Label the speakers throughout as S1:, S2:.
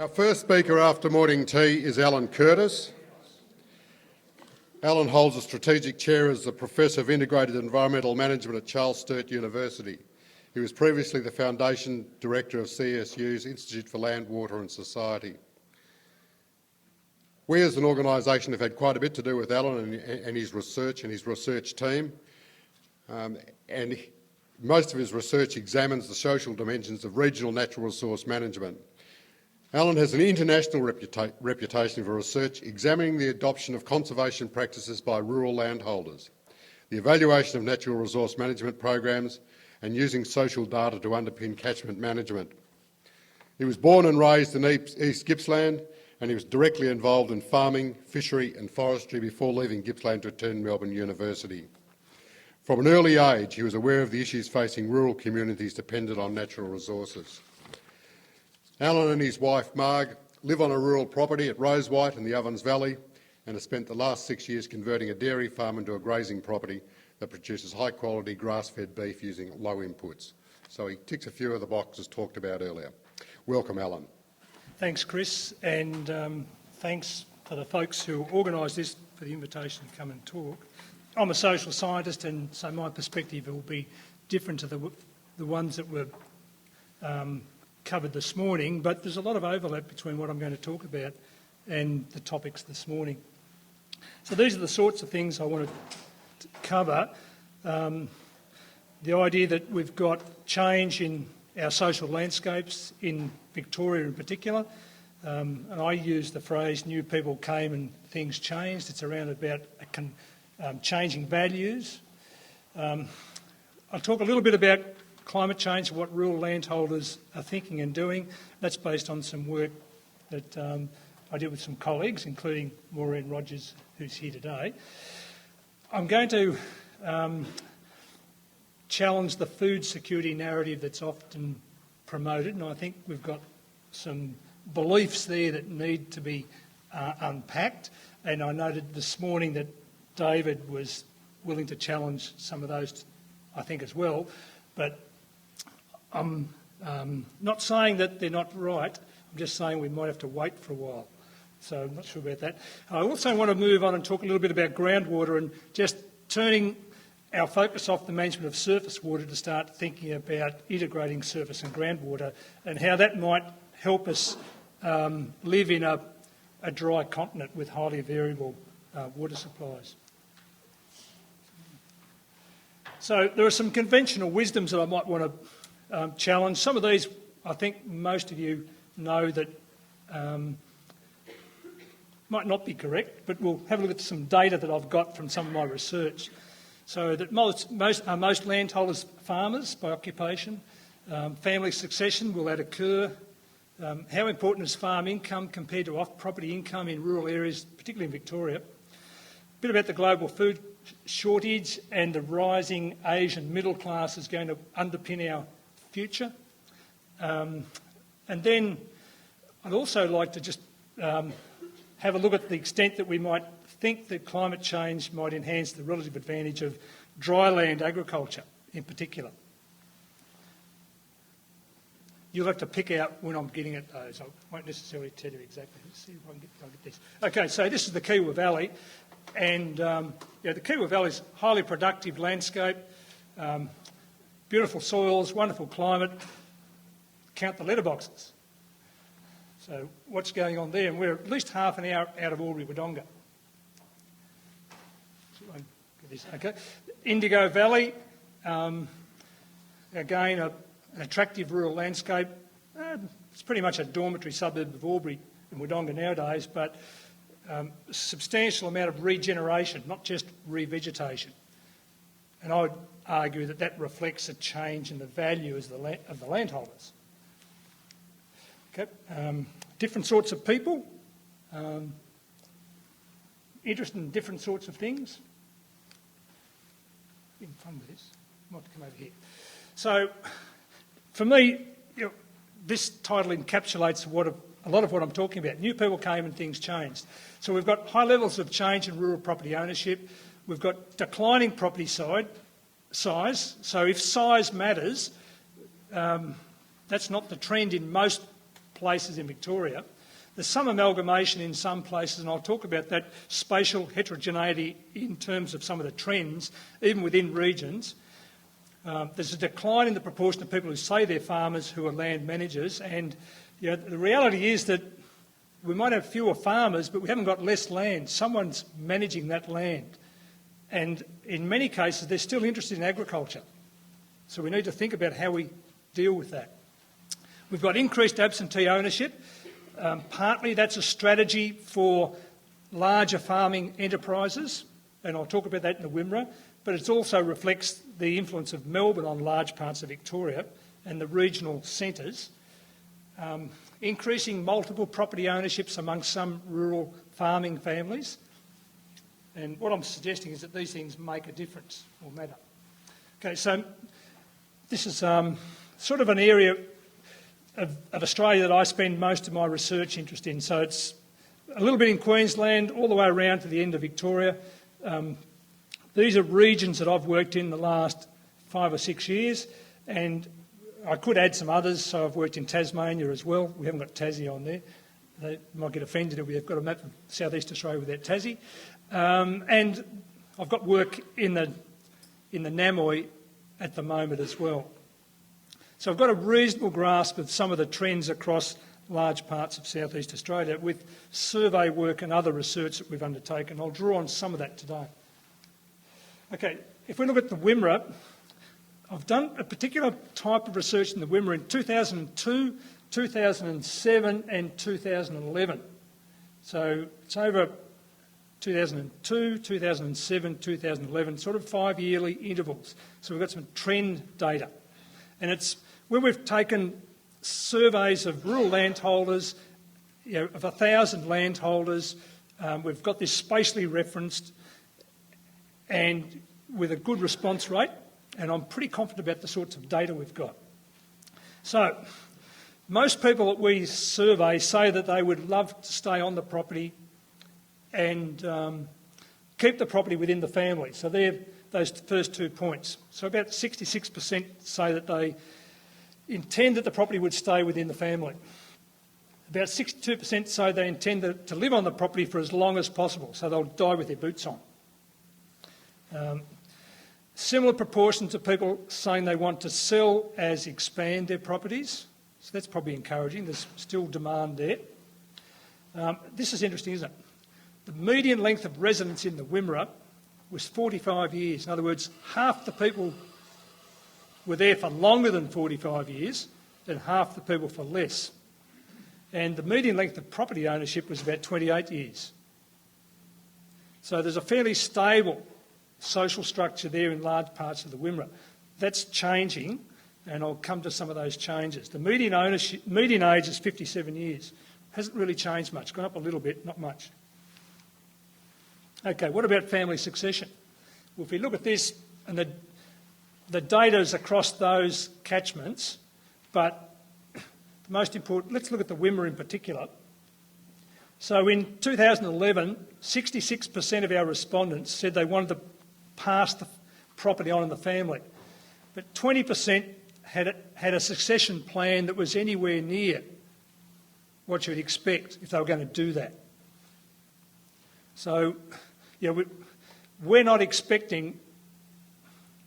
S1: Our first speaker after morning tea is Allan Curtis. Allan holds a strategic chair as the Professor of Integrated Environmental Management at Charles Sturt University. He was previously the Foundation Director of CSU's Institute for Land, Water and Society. We as an organisation have had quite a bit to do with Allan and his research team. And most of his research examines the social dimensions of regional natural resource management. Allan has an international reputation for research examining the adoption of conservation practices by rural landholders, the evaluation of natural resource management programs, and using social data to underpin catchment management. He was born and raised in East Gippsland, and he was directly involved in farming, fishery and forestry before leaving Gippsland to attend Melbourne University. From an early age, he was aware of the issues facing rural communities dependent on natural resources. Allan and his wife Marg live on a rural property at Rosewhite in the Ovens Valley and have spent the last 6 years converting a dairy farm into a grazing property that produces high-quality grass-fed beef using low inputs. So he ticks a few of the boxes talked about earlier. Welcome, Allan.
S2: Thanks, Chris, and thanks for the folks who organised this for the invitation to come and talk. I'm a social scientist, and so my perspective will be different to the ones that were covered this morning, but there's a lot of overlap between what I'm going to talk about and the topics this morning. So these are the sorts of things I want to cover. The idea that we've got change in our social landscapes, in Victoria in particular, and I use the phrase new people came and things changed. It's around about changing values. I'll talk a little bit about climate change and what rural landholders are thinking and doing. That's based on some work that I did with some colleagues, including Maureen Rogers, who's here today. I'm going to challenge the food security narrative that's often promoted, and I think we've got some beliefs there that need to be unpacked. And I noted this morning that David was willing to challenge some of those, I think, as well. But I'm not saying that they're not right. I'm just saying we might have to wait for a while. So I'm not sure about that. I also want to move on and talk a little bit about groundwater and just turning our focus off the management of surface water to start thinking about integrating surface and groundwater and how that might help us live in a dry continent with highly variable water supplies. So there are some conventional wisdoms that I might want to challenge. Some of these, I think most of you know that might not be correct, but we'll have a look at some data that I've got from some of my research. So that most landholders farmers by occupation. Family succession, will that occur? How important is farm income compared to off-property income in rural areas, particularly in Victoria? A bit about the global food shortage and the rising Asian middle class is going to underpin our future. And then I'd also like to just have a look at the extent that we might think that climate change might enhance the relative advantage of dry land agriculture in particular. You'll have to pick out when I'm getting at those. I won't necessarily tell you exactly. Let's see if I can get this. Okay, so this is the Kiwa Valley. And the Kiwa Valley is a highly productive landscape, beautiful soils, wonderful climate. Count the letterboxes. So what's going on there? And we're at least half an hour out of Albury-Wodonga. Okay. Indigo Valley, again an attractive rural landscape. It's pretty much a dormitory suburb of Albury and Wodonga nowadays, but a substantial amount of regeneration, not just revegetation. And I would argue that that reflects a change in the value of the landholders. Okay. Different sorts of people, interested in different sorts of things. Having fun with this. I might come over here. So, for me, this title encapsulates a lot of what I'm talking about. New people came and things changed. So we've got high levels of change in rural property ownership. We've got declining property size. So if size matters, that's not the trend in most places in Victoria. There's some amalgamation in some places, and I'll talk about that spatial heterogeneity in terms of some of the trends, even within regions. There's a decline in the proportion of people who say they're farmers who are land managers, and the reality is that we might have fewer farmers, but we haven't got less land. Someone's managing that land. And in many cases, they're still interested in agriculture. So we need to think about how we deal with that. We've got increased absentee ownership. Partly that's a strategy for larger farming enterprises, and I'll talk about that in the Wimmera, but it also reflects the influence of Melbourne on large parts of Victoria and the regional centres. Increasing multiple property ownerships among some rural farming families. And what I'm suggesting is that these things make a difference or matter. Okay, so this is sort of an area of Australia that I spend most of my research interest in. So it's a little bit in Queensland, all the way around to the end of Victoria. These are regions that I've worked in the last 5 or 6 years, and I could add some others. So I've worked in Tasmania as well. We haven't got Tassie on there. They might get offended if we've got a map of South East Australia without Tassie. And I've got work in the Namoi at the moment as well. So I've got a reasonable grasp of some of the trends across large parts of South East Australia with survey work and other research that we've undertaken. I'll draw on some of that today. Okay, if we look at the Wimmera, I've done a particular type of research in the Wimmera in 2002, 2007 and 2011. So it's over 2002, 2007, 2011, sort of 5-yearly intervals. So we've got some trend data. And it's where we've taken surveys of rural landholders, of 1,000 landholders. We've got this spatially referenced and with a good response rate. And I'm pretty confident about the sorts of data we've got. So most people that we survey say that they would love to stay on the property and keep the property within the family. So they're those first 2 points. So about 66% say that they intend that the property would stay within the family. About 62% say they intend to live on the property for as long as possible, so they'll die with their boots on. Similar proportions of people saying they want to sell as expand their properties. So that's probably encouraging. There's still demand there. This is interesting, isn't it? The median length of residence in the Wimmera was 45 years. In other words, half the people were there for longer than 45 years and half the people for less. And the median length of property ownership was about 28 years. So there's a fairly stable social structure there in large parts of the Wimmera. That's changing, and I'll come to some of those changes. The median age is 57 years. Hasn't really changed much. Gone up a little bit, not much. Okay, what about family succession? Well, if we look at this, and the data is across those catchments, but the most important, let's look at the Wimmera in particular. So in 2011, 66% of our respondents said they wanted to pass the property on in the family, but 20% had a succession plan that was anywhere near what you'd expect if they were going to do that. So, we're not expecting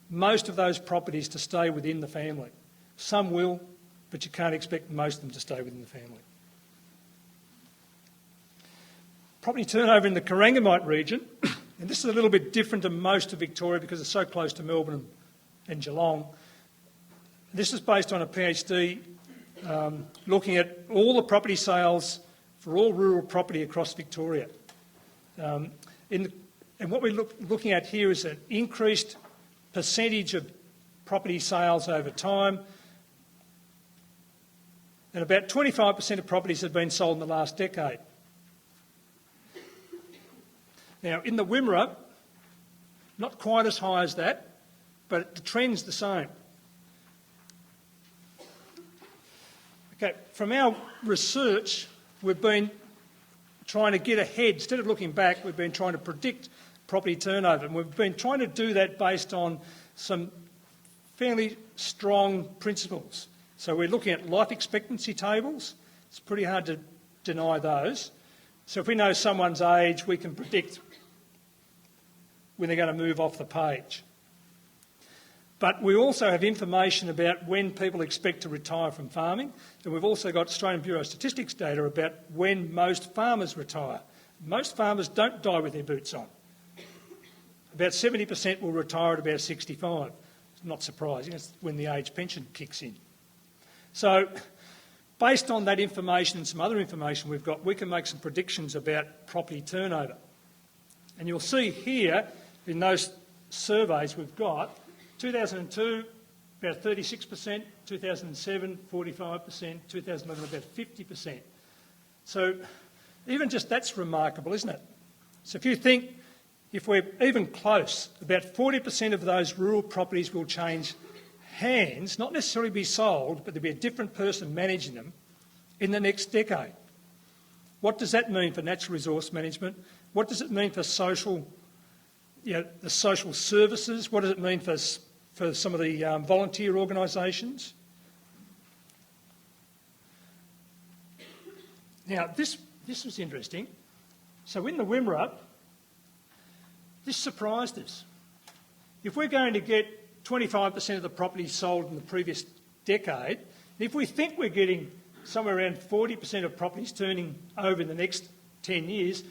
S2: most of those properties to stay within the family. Some will, but you can't expect most of them to stay within the family. Property turnover in the Corangamite region, and this is a little bit different to most of Victoria because it's so close to Melbourne and Geelong. This is based on a PhD looking at all the property sales for all rural property across Victoria. And what we're looking at here is an increased percentage of property sales over time, and about 25% of properties have been sold in the last decade. Now, in the Wimmera, not quite as high as that, but the trend's the same. Okay, from our research, we've been trying to get ahead. Instead of looking back, we've been trying to predict property turnover. And we've been trying to do that based on some fairly strong principles. So we're looking at life expectancy tables, It's pretty hard to deny those. So if we know someone's age, we can predict when they're going to move off the page. But we also have information about when people expect to retire from farming, and we've also got Australian Bureau of Statistics data about when most farmers retire. Most farmers don't die with their boots on. About 70% will retire at about 65. It's not surprising, it's when the age pension kicks in. So, based on that information and some other information we've got, we can make some predictions about property turnover. And you'll see here, in those surveys we've got, 2002, about 36%, 2007, 45%, 2011, about 50%. So even just that's remarkable, isn't it? So if you think, if we're even close, about 40% of those rural properties will change hands, not necessarily be sold, but there'll be a different person managing them in the next decade. What does that mean for natural resource management? What does it mean for social, the social services? What does it mean for some of the volunteer organisations? Now, this was interesting. So in the Wimmera, this surprised us. If we're going to get 25% of the properties sold in the previous decade, if we think we're getting somewhere around 40% of properties turning over in the next 10 years,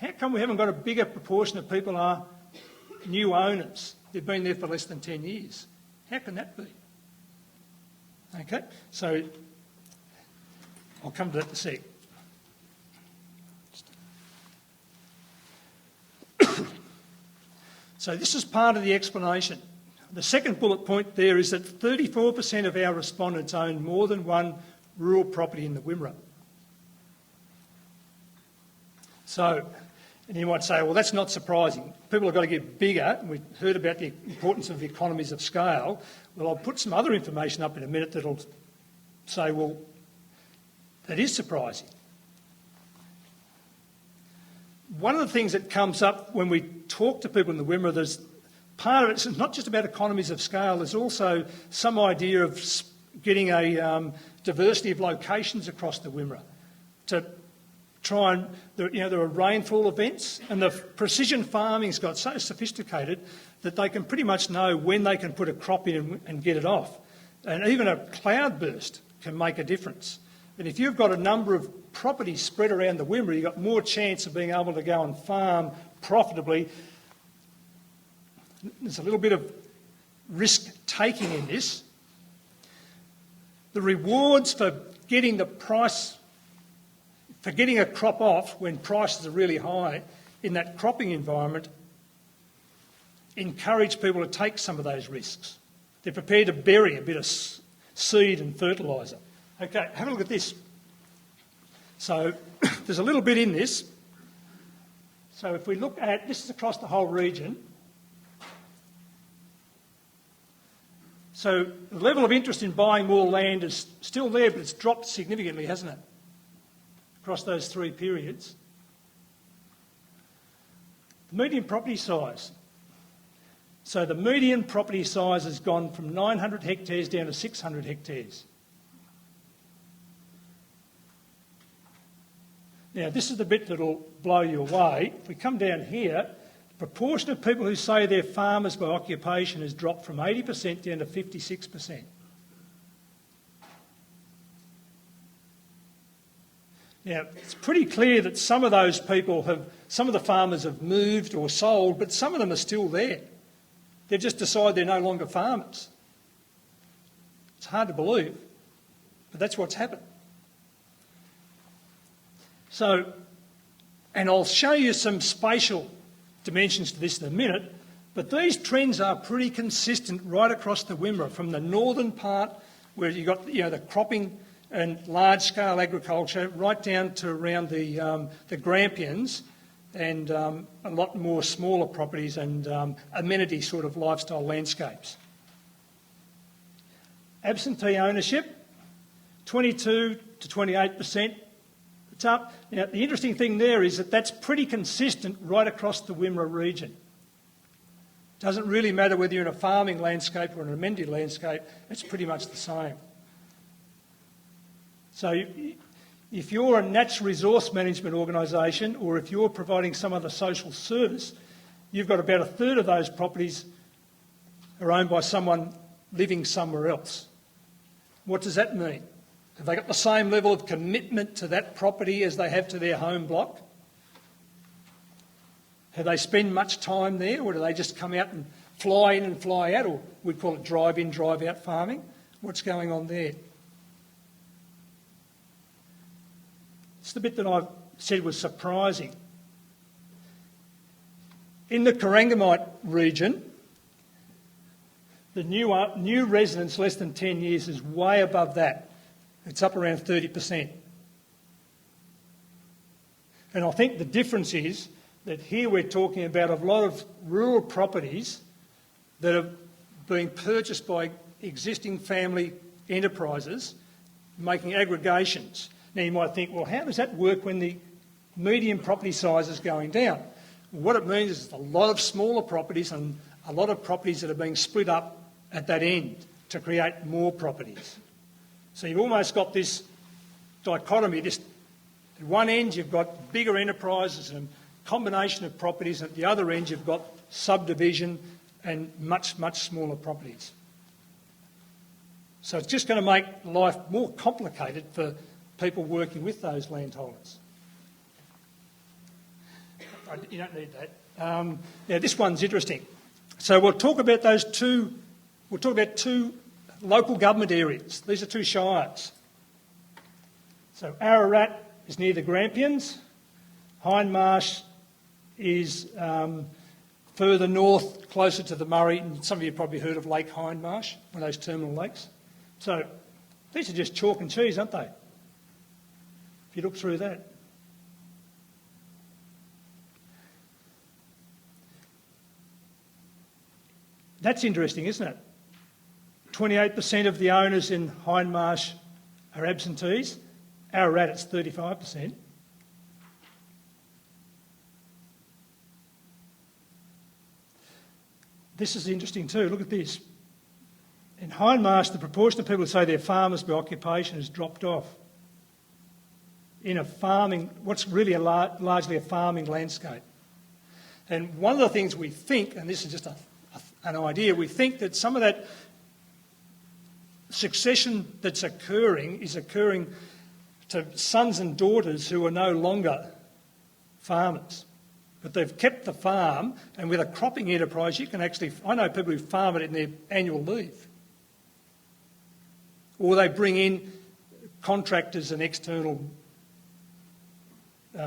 S2: how come we haven't got a bigger proportion of people are new owners? They've been there for less than 10 years. How can that be? Okay, so I'll come to that in a sec. So this is part of the explanation. The second bullet point there is that 34% of our respondents own more than one rural property in the Wimmera. So, and you might say, well, that's not surprising. People have got to get bigger. And we've heard about the importance of the economies of scale. Well, I'll put some other information up in a minute that'll say, well, that is surprising. One of the things that comes up when we talk to people in the Wimmera, there's part of it's not just about economies of scale, there's also some idea of getting a diversity of locations across the Wimmera to try and, there are rainfall events, and the precision farming's got so sophisticated that they can pretty much know when they can put a crop in and get it off. And even a cloudburst can make a difference. And if you've got a number of properties spread around the Wimmera, you've got more chance of being able to go and farm profitably. There's a little bit of risk-taking in this. The rewards for getting the price, for getting a crop off when prices are really high in that cropping environment, encourage people to take some of those risks. They're prepared to bury a bit of seed and fertiliser. Okay, have a look at this. So there's a little bit in this. So if we look at, this is across the whole region. So the level of interest in buying more land is still there, but it's dropped significantly, hasn't it? Across those three periods. The median property size. So the median property size has gone from 900 hectares down to 600 hectares. Now, this is the bit that will blow you away. If we come down here, the proportion of people who say they're farmers by occupation has dropped from 80% down to 56%. Now, it's pretty clear that some of those people some of the farmers have moved or sold, but some of them are still there. They've just decided they're no longer farmers. It's hard to believe, but that's what's happened. So, and I'll show you some spatial dimensions to this in a minute, but these trends are pretty consistent right across the Wimmera, from the northern part where you've got the cropping and large-scale agriculture, right down to around the Grampians and a lot more smaller properties and amenity sort of lifestyle landscapes. Absentee ownership, 22 to 28%. It's up. Now, the interesting thing there is that that's pretty consistent right across the Wimmera region. It doesn't really matter whether you're in a farming landscape or an amenity landscape, it's pretty much the same. So if you're a natural resource management organisation, or if you're providing some other social service, you've got about a third of those properties are owned by someone living somewhere else. What does that mean? Have they got the same level of commitment to that property as they have to their home block? Have they spent much time there, or do they just come out and fly in and fly out, or we'd call it drive-in, drive-out farming? What's going on there? It's the bit that I said was surprising. In the Corangamite region, the new residents less than 10 years is way above that. It's up around 30%. And I think the difference is that here we're talking about a lot of rural properties that are being purchased by existing family enterprises making aggregations. Now you might think, well, how does that work when the median property size is going down? Well, what it means is a lot of smaller properties and a lot of properties that are being split up at that end to create more properties. So you've almost got this dichotomy. At one end you've got bigger enterprises and a combination of properties, and at the other end you've got subdivision and much, much smaller properties. So it's just going to make life more complicated for people working with those landholders. You don't need that. Now this one's interesting. So we'll talk about those two. We'll talk about two local government areas. These are two shires. So Ararat is near the Grampians. Hindmarsh is further north, closer to the Murray. And some of you have probably heard of Lake Hindmarsh, one of those terminal lakes. So these are just chalk and cheese, aren't they? If you look through that. That's interesting, isn't it? 28% of the owners in Hindmarsh are absentees. Ararat, it's 35%. This is interesting too. Look at this. In Hindmarsh, the proportion of people who say they're farmers by occupation has dropped off. In a farming, what's really largely a farming landscape. And one of the things we think, and this is just an idea, we think that some of that succession that's occurring is occurring to sons and daughters who are no longer farmers. But they've kept the farm, and with a cropping enterprise, you can actually, I know people who farm it in their annual leave. Or they bring in contractors and external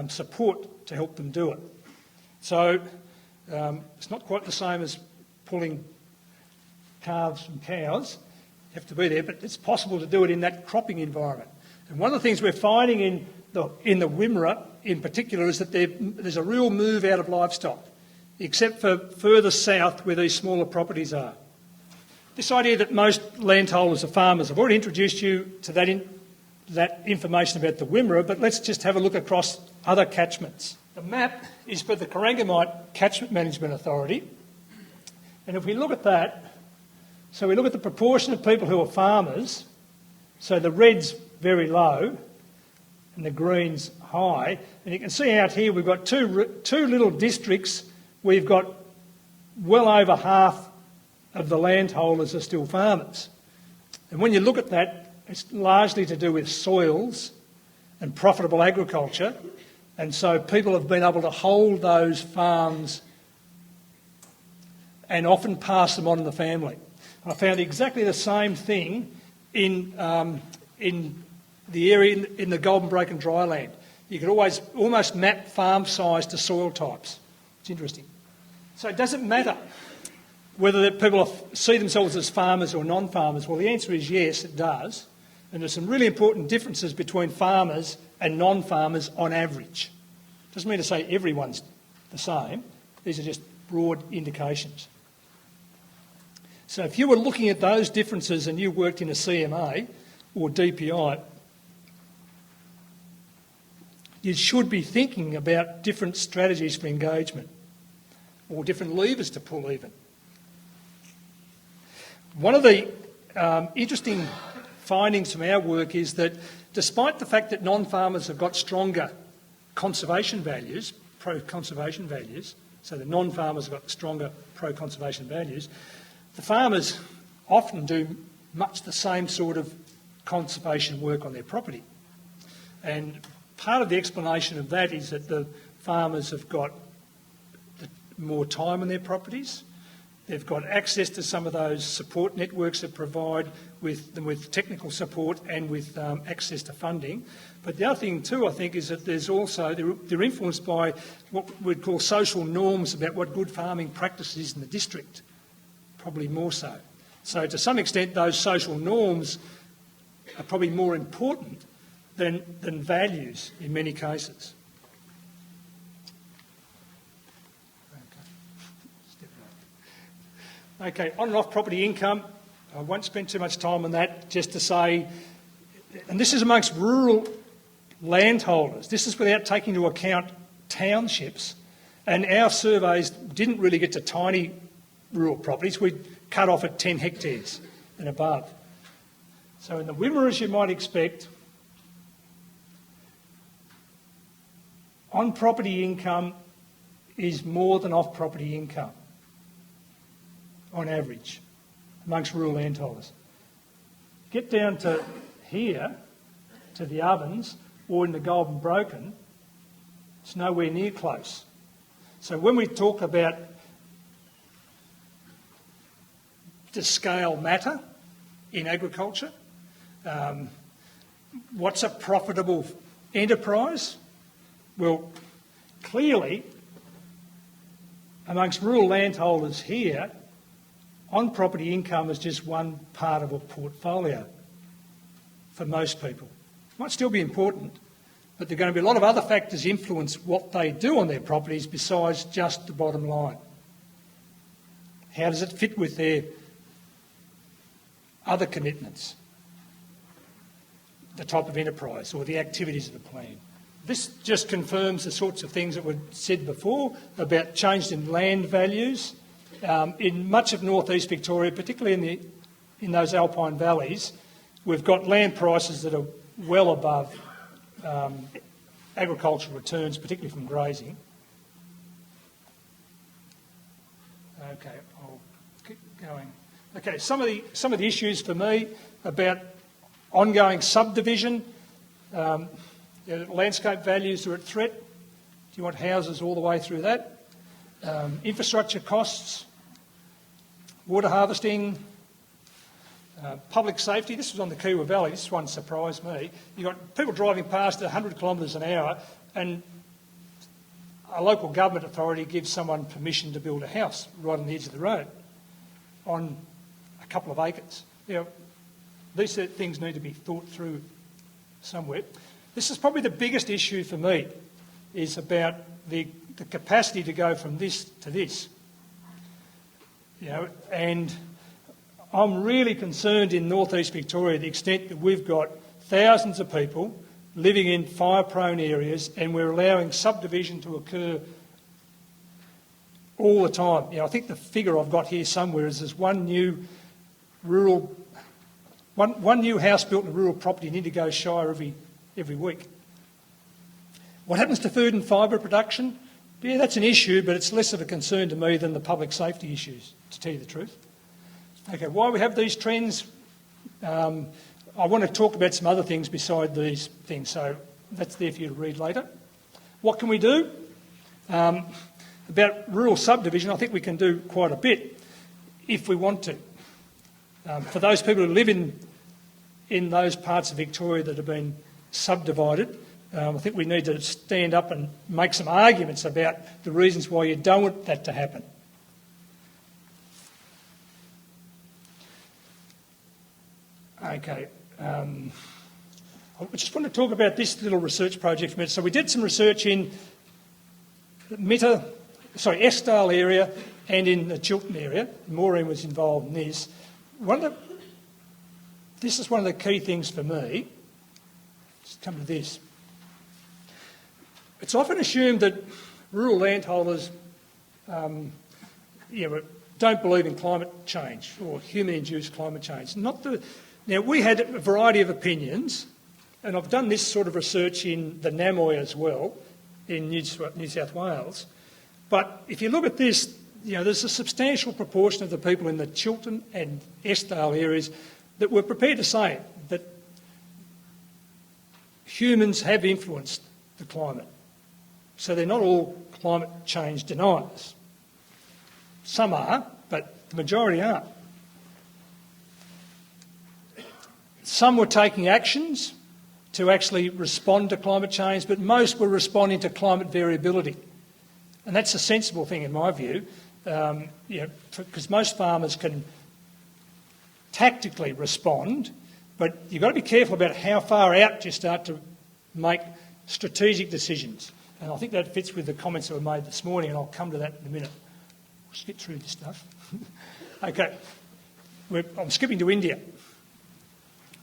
S2: support to help them do it. So it's not quite the same as pulling calves from cows. You have to be there, but it's possible to do it in that cropping environment. And one of the things we're finding in the Wimmera in particular is that there's a real move out of livestock, except for further south where these smaller properties are. This idea that most landholders are farmers, I've already introduced you to that information about the Wimmera, but let's just have a look across other catchments. The map is for the Corangamite Catchment Management Authority. And if we look at that, so we look at the proportion of people who are farmers, so the red's very low and the green's high. And you can see out here we've got two little districts. We've got well over half of the landholders are still farmers. And when you look at that, it's largely to do with soils and profitable agriculture. And so people have been able to hold those farms and often pass them on in the family. I found exactly the same thing in the area in the Golden Broken dryland. You could almost map farm size to soil types. It's interesting. So it doesn't matter whether people see themselves as farmers or non-farmers. Well, the answer is yes, it does. And there's some really important differences between farmers and non-farmers on average. Doesn't mean to say everyone's the same. These are just broad indications. So if you were looking at those differences and you worked in a CMA or DPI, you should be thinking about different strategies for engagement or different levers to pull even. One of the interesting findings from our work is that despite the fact that non-farmers have got stronger conservation values, pro-conservation values, so the non-farmers have got stronger pro-conservation values, the farmers often do much the same sort of conservation work on their property. And part of the explanation of that is that the farmers have got more time on their properties. They've got access to some of those support networks that provide with technical support and with access to funding. But the other thing too, I think, is that there's also, they're influenced by what we'd call social norms about what good farming practice is in the district, probably more so. So to some extent, those social norms are probably more important than values in many cases. Okay, on and off property income, I won't spend too much time on that, just to say, and this is amongst rural landholders, this is without taking into account townships, and our surveys didn't really get to tiny rural properties, we cut off at 10 hectares and above. So in the Wimmera, as you might expect, on-property income is more than off-property income, on average, amongst rural landholders. Get down to here, to the Ovens, or in the Golden Broken, it's nowhere near close. So when we talk about does scale matter in agriculture, what's a profitable enterprise? Well, clearly, amongst rural landholders here, on-property income is just one part of a portfolio for most people. It might still be important, but there are going to be a lot of other factors influence what they do on their properties besides just the bottom line. How does it fit with their other commitments, the type of enterprise or the activities of the plan? This just confirms the sorts of things that were said before about change in land values. In much of northeast Victoria, particularly in those alpine valleys, we've got land prices that are well above agricultural returns, particularly from grazing. Okay, I'll keep going. Okay, some of the issues for me about ongoing subdivision. Landscape values are at threat. Do you want houses all the way through that? Infrastructure costs, water harvesting, public safety. This was on the Kiwa Valley. This one surprised me. You've got people driving past at 100 kilometres an hour and a local government authority gives someone permission to build a house right on the edge of the road on a couple of acres. These things need to be thought through somewhere. This is probably the biggest issue for me, is about the capacity to go from this to this. And I'm really concerned in northeast Victoria the extent that we've got thousands of people living in fire-prone areas and we're allowing subdivision to occur all the time. I think the figure I've got here somewhere is there's one new house built in a rural property in Indigo Shire every week. What happens to food and fibre production? Yeah, that's an issue, but it's less of a concern to me than the public safety issues, to tell you the truth. Okay, why we have these trends, I want to talk about some other things beside these things, so that's there for you to read later. What can we do? About rural subdivision, I think we can do quite a bit if we want to. For those people who live in those parts of Victoria that have been subdivided, I think we need to stand up and make some arguments about the reasons why you don't want that to happen. Okay. I just want to talk about this little research project for a minute. So we did some research in Eskdale area and in the Chiltern area. Maureen was involved in this. This is one of the key things for me. Let's come to this. It's often assumed that rural landholders don't believe in climate change or human-induced climate change. Now, we had a variety of opinions and I've done this sort of research in the Namoy as well, in New South Wales. But if you look at this, there's a substantial proportion of the people in the Chiltern and Eskdale areas that were prepared to say that humans have influenced the climate. So they're not all climate change deniers. Some are, but the majority aren't. Some were taking actions to actually respond to climate change, but most were responding to climate variability. And that's a sensible thing in my view, because most farmers can tactically respond, but you've got to be careful about how far out you start to make strategic decisions. And I think that fits with the comments that were made this morning, and I'll come to that in a minute. We'll skip through this stuff. Okay, I'm skipping to India.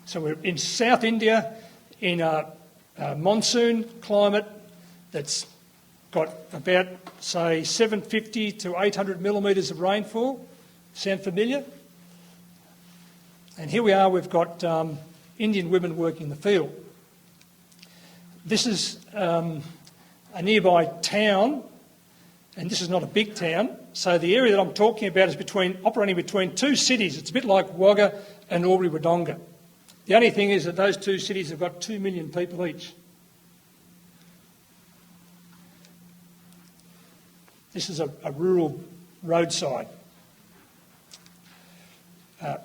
S2: So we're in South India in a monsoon climate that's got about, say, 750 to 800 millimetres of rainfall. Sound familiar? And here we are, we've got Indian women working the field. This is a nearby town, and this is not a big town, so the area that I'm talking about is operating between two cities. It's a bit like Wagga and Albury-Wodonga. The only thing is that those two cities have got 2 million people each. This is a rural roadside.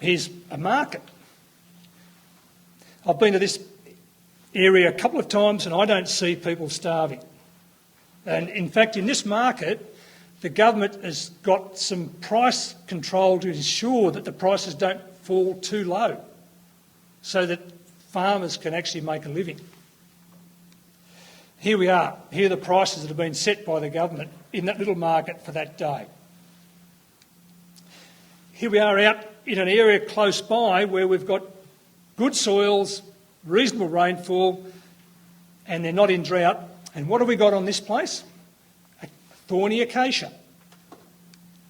S2: Here's a market. I've been to this area a couple of times and I don't see people starving. And in fact, in this market, the government has got some price control to ensure that the prices don't fall too low so that farmers can actually make a living. Here we are. Here are the prices that have been set by the government in that little market for that day. Here we are out in an area close by where we've got good soils, reasonable rainfall, and they're not in drought. And what have we got on this place? A thorny acacia.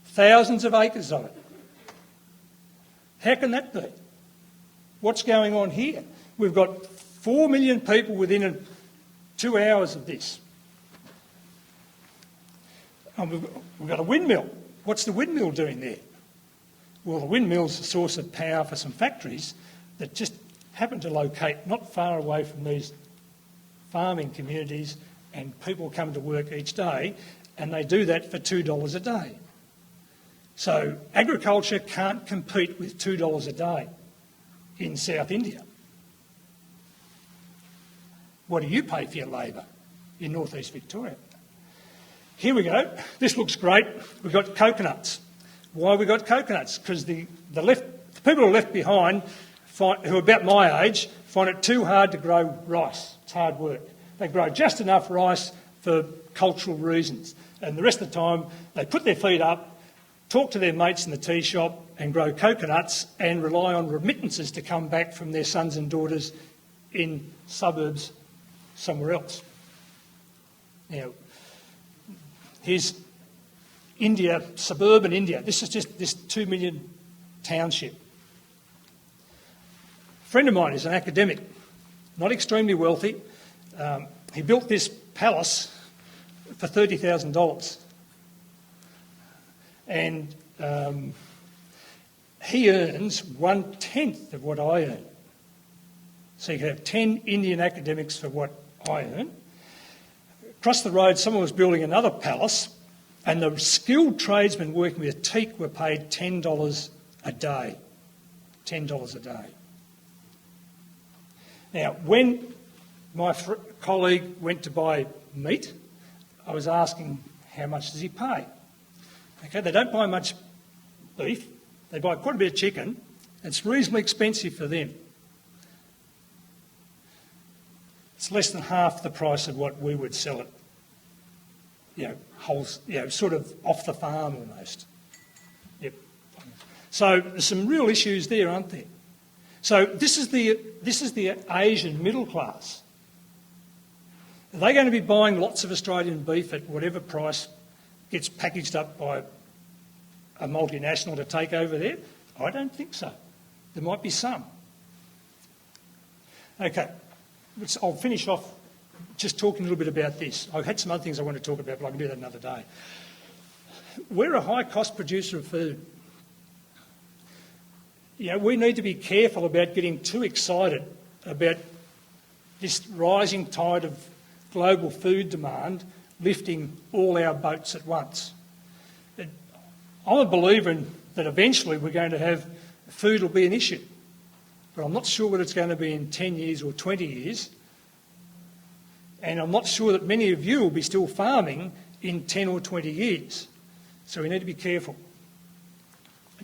S2: Thousands of acres of it. How can that be? What's going on here? We've got 4 million people within 2 hours of this. And we've got a windmill. What's the windmill doing there? Well, the windmill's a source of power for some factories that just happen to locate not far away from these farming communities, and people come to work each day, and they do that for $2 a day. So agriculture can't compete with $2 a day in South India. What do you pay for your labour in northeast Victoria? Here we go. This looks great. We've got coconuts. Why have we got coconuts? Because the people who are left behind, who are about my age, find it too hard to grow rice. It's hard work. They grow just enough rice for cultural reasons. And the rest of the time, they put their feet up, talk to their mates in the tea shop and grow coconuts and rely on remittances to come back from their sons and daughters in suburbs somewhere else. Now, here's India, suburban India. This is just this 2 million township. A friend of mine is an academic, not extremely wealthy. He built this palace for $30,000. And he earns 1/10 of what I earn. So you could have 10 Indian academics for what I earn. Across the road, someone was building another palace, and the skilled tradesmen working with teak were paid $10 a day. $10 a day. Now, when my colleague went to buy meat, I was asking, how much does he pay? Okay, they don't buy much beef. They buy quite a bit of chicken. It's reasonably expensive for them. It's less than half the price of what we would sell it, sort of off the farm almost. Yep. So there's some real issues there, aren't there? So this is the Asian middle class. Are they going to be buying lots of Australian beef at whatever price gets packaged up by a multinational to take over there? I don't think so. There might be some. Okay. I'll finish off just talking a little bit about this. I've had some other things I want to talk about, but I can do that another day. We're a high-cost producer of food. You know, we need to be careful about getting too excited about this rising tide of global food demand lifting all our boats at once. I'm a believer in that eventually we're going to have food will be an issue, but I'm not sure what it's going to be in 10 years or 20 years, and I'm not sure that many of you will be still farming in 10 or 20 years, so we need to be careful.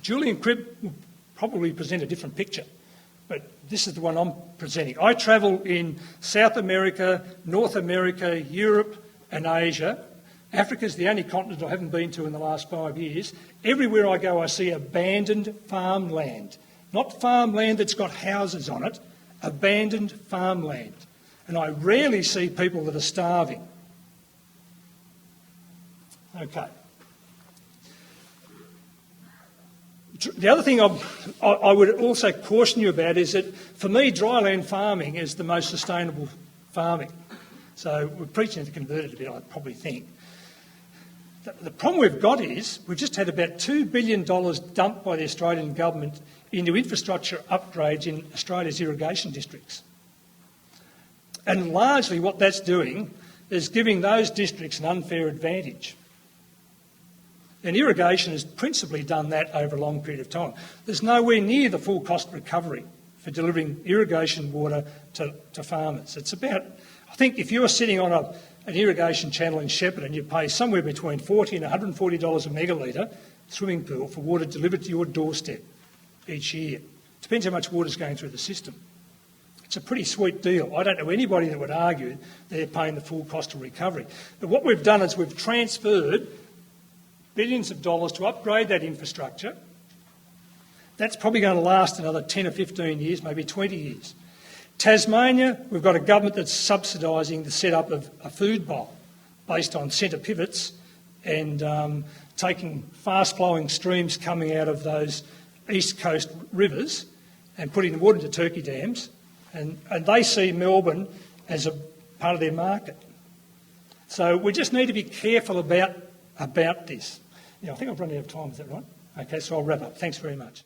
S2: Julian Cribb will probably present a different picture, but this is the one I'm presenting. I travel in South America, North America, Europe and Asia. Africa's the only continent I haven't been to in the last 5 years. Everywhere I go I see abandoned farmland. Not farmland that's got houses on it, abandoned farmland. And I rarely see people that are starving. Okay. The other thing I would also caution you about is that, for me, dryland farming is the most sustainable farming. So we're preaching to convert it a bit, I probably think. The problem we've got is we've just had about $2 billion dumped by the Australian government into infrastructure upgrades in Australia's irrigation districts. And largely what that's doing is giving those districts an unfair advantage. And irrigation has principally done that over a long period of time. There's nowhere near the full cost recovery for delivering irrigation water to farmers. It's about, I think if you're sitting on an irrigation channel in Shepparton, you pay somewhere between $40 and $140 a megalitre swimming pool for water delivered to your doorstep each year. Depends how much water is going through the system. It's a pretty sweet deal. I don't know anybody that would argue they're paying the full cost of recovery. But what we've done is we've transferred billions of dollars to upgrade that infrastructure. That's probably going to last another 10 or 15 years, maybe 20 years. Tasmania, we've got a government that's subsidising the setup of a food bowl based on centre pivots and taking fast-flowing streams coming out of those east coast rivers and putting the water into turkey dams, and they see Melbourne as a part of their market. So we just need to be careful about this. Yeah, I think I've run out of time, is that right? Okay, so I'll wrap up. Thanks very much.